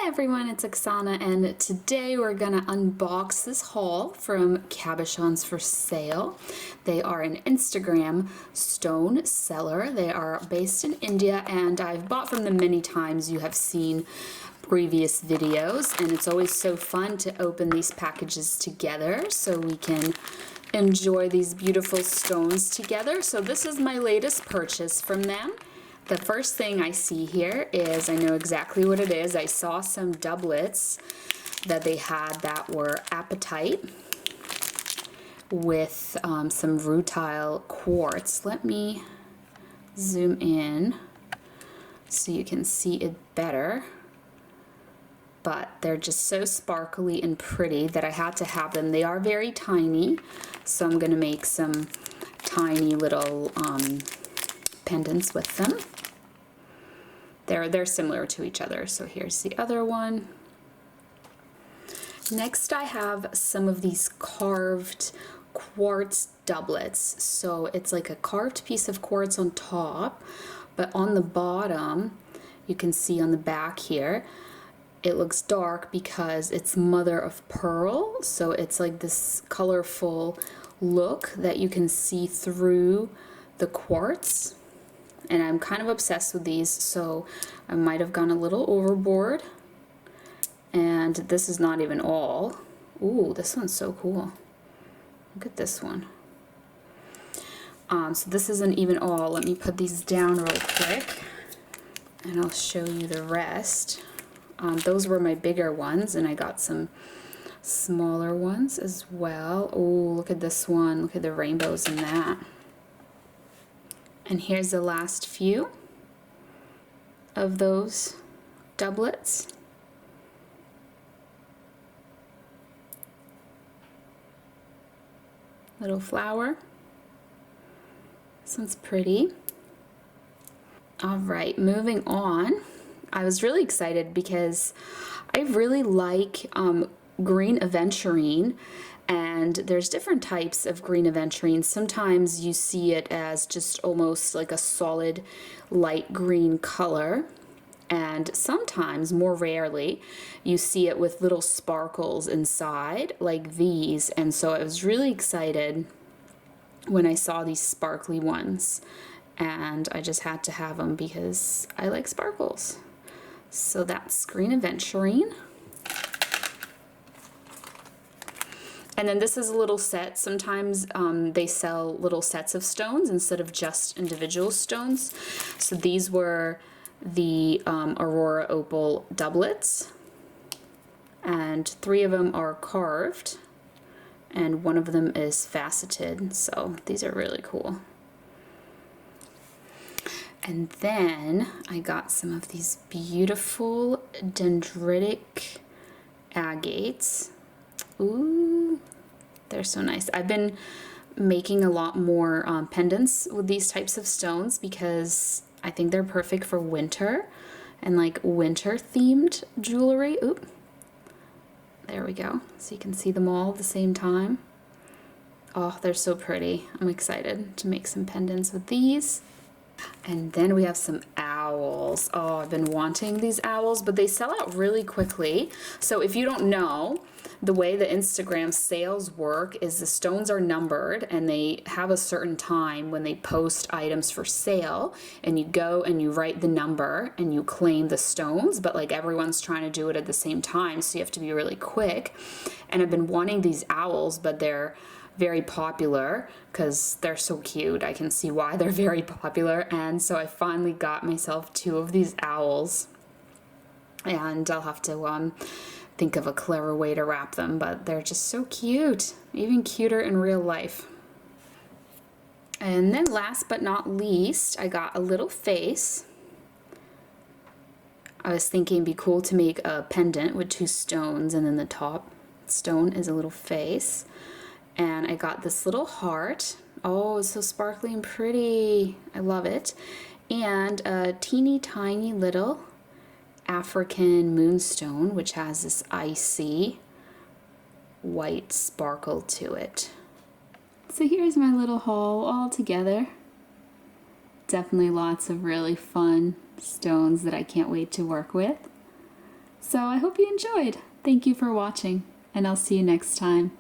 Everyone, it's Oksana, and today we're gonna unbox this haul from Cabochons4sale. They are an Instagram stone seller. They are based in India, and I've bought from them many times. You have seen previous videos, and it's always so fun to open these packages together so we can enjoy these beautiful stones together. So this is my latest purchase from them. The first thing I see here is, I know exactly what it is. I saw some doublets that they had that were apatite with some rutile quartz. Let me zoom in so you can see it better. But they're just so sparkly and pretty that I had to have them. They are very tiny, so I'm gonna make some tiny little pendants with them. They're similar to each other. So here's the other one. Next I have some of these carved quartz doublets. So it's like a carved piece of quartz on top, but on the bottom, you can see on the back here, it looks dark because it's mother of pearl. So it's like this colorful look that you can see through the quartz. And I'm kind of obsessed with these, so I might have gone a little overboard. And this is not even all. Ooh, this one's so cool. Look at this one. So this isn't even all. Let me put these down real quick, and I'll show you the rest. Those were my bigger ones, and I got some smaller ones as well. Oh, look at this one. Look at the rainbows in that. And here's the last few of those doublets. Little flower. This one's pretty. All right, moving on. I was really excited because I really like green aventurine. And there's different types of green aventurine. Sometimes you see it as just almost like a solid light green color. And sometimes, more rarely, you see it with little sparkles inside like these. And so I was really excited when I saw these sparkly ones. And I just had to have them because I like sparkles. So that's green aventurine. And then this is a little set. Sometimes they sell little sets of stones instead of just individual stones. So these were the Aurora opal doublets. And 3 of them are carved. And 1 of them is faceted. So these are really cool. And then I got some of these beautiful dendritic agates. Ooh, they're so nice. I've been making a lot more pendants with these types of stones because I think they're perfect for winter and like winter themed jewelry. Oop, there we go. So you can see them all at the same time. Oh, they're so pretty. I'm excited to make some pendants with these. And then we have some owls. Oh, I've been wanting these owls, but they sell out really quickly. So if you don't know, the way the Instagram sales work is the stones are numbered and they have a certain time when they post items for sale, and you go and you write the number and you claim the stones, but like everyone's trying to do it at the same time, so you have to be really quick. And I've been wanting these owls, but they're very popular because they're so cute. I can see why they're very popular. And so I finally got myself 2 of these owls, and I'll have to think of a clever way to wrap them, but they're just so cute, even cuter in real life. And then last but not least, I got a little face. I was thinking it'd be cool to make a pendant with 2 stones, and then the top stone is a little face. And I got this little heart. Oh, it's so sparkly and pretty. I love it. And a teeny tiny little African moonstone, which has this icy white sparkle to it. So here's my little haul all together. Definitely lots of really fun stones that I can't wait to work with. So I hope you enjoyed. Thank you for watching, and I'll see you next time.